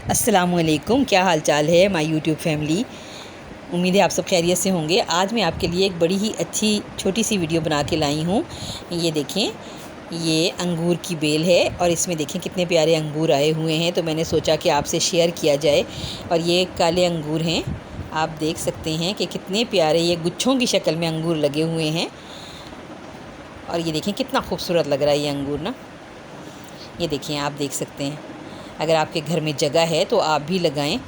अस्सलामुअलैकुम, क्या हाल चाल है माय यूट्यूब फैमिली। उम्मीद है आप सब खैरियत से होंगे। आज मैं आपके लिए एक बड़ी ही अच्छी छोटी सी वीडियो बना के लाई हूँ। ये देखें, ये अंगूर की बेल है और इसमें देखें कितने प्यारे अंगूर आए हुए हैं, तो मैंने सोचा कि आपसे शेयर किया जाए। और ये काले अंगूर हैं, आप देख सकते हैं कि कितने प्यारे ये गुच्छों की शक्ल में अंगूर लगे हुए हैं। और ये देखें कितना खूबसूरत लग रहा है ये अंगूर ना। ये देखें, आप देख सकते हैं। अगर आपके घर में जगह है तो आप भी लगाएं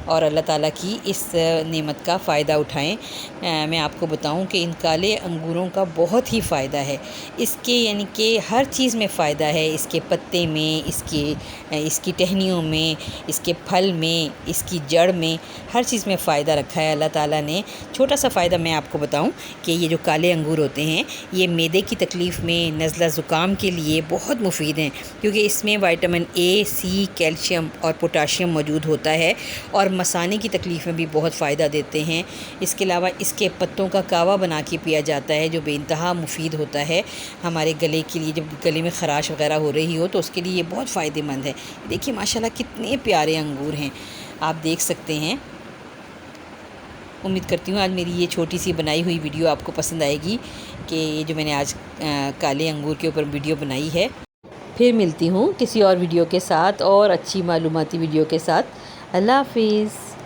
और अल्लाह ताला की इस नेमत का फ़ायदा उठाएं। मैं आपको बताऊं कि इन काले अंगूरों का बहुत ही फ़ायदा है। इसके यानी कि हर चीज़ में फ़ायदा है। इसके पत्ते में, इसकी टहनियों में, इसके फल में, इसकी जड़ में, हर चीज़ में फ़ायदा रखा है अल्लाह ताला ने। छोटा सा फ़ायदा मैं आपको बताऊं कि ये जो काले अंगूर होते हैं, ये मैदे की तकलीफ़ में, नज़ला ज़ुकाम के लिए बहुत मुफीद हैं, क्योंकि इसमें विटामिन ए, सी, कैल्शियम और पोटाशियम मौजूद होता है और मसाने की तकलीफ़ में भी बहुत फ़ायदा देते हैं। इसके अलावा इसके पत्तों का कावा बना के पिया जाता है, जो बेइंतहा मुफीद होता है हमारे गले के लिए। जब गले में ख़राश वगैरह हो रही हो तो उसके लिए ये बहुत फ़ायदेमंद है। देखिए माशाल्लाह कितने प्यारे अंगूर हैं, आप देख सकते हैं। उम्मीद करती हूँ आज मेरी ये छोटी सी बनाई हुई वीडियो आपको पसंद आएगी, कि ये जो मैंने आज काले अंगूर के ऊपर वीडियो बनाई है। फिर मिलती हूँ किसी और वीडियो के साथ और अच्छी मालूमाती वीडियो के साथ। अल्लाह हाफ़िज़।